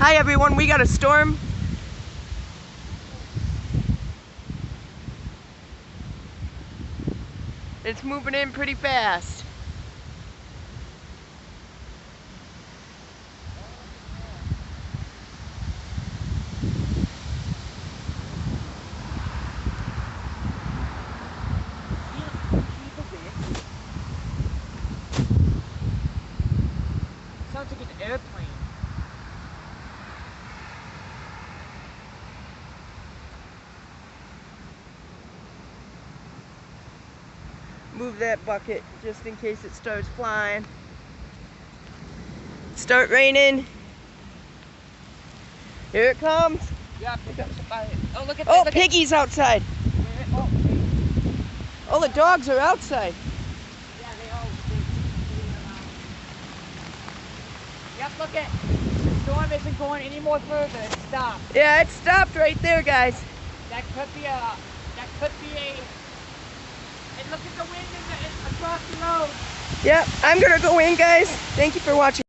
Hi everyone, we got a storm. It's moving in pretty fast. Sounds like an airplane. Move that bucket just in case it starts flying. Start raining. Here it comes. Yeah, pick up somebody. Oh, look at Oh, that. Piggy's outside. Oh, Oh, the dogs are outside. yeah, they all. Yep, look at. The storm isn't going any more further. It stopped. Yeah, it stopped right there, guys. That could be a. And look at the wind across the road. Yep, I'm gonna go in, guys. Thank you for watching.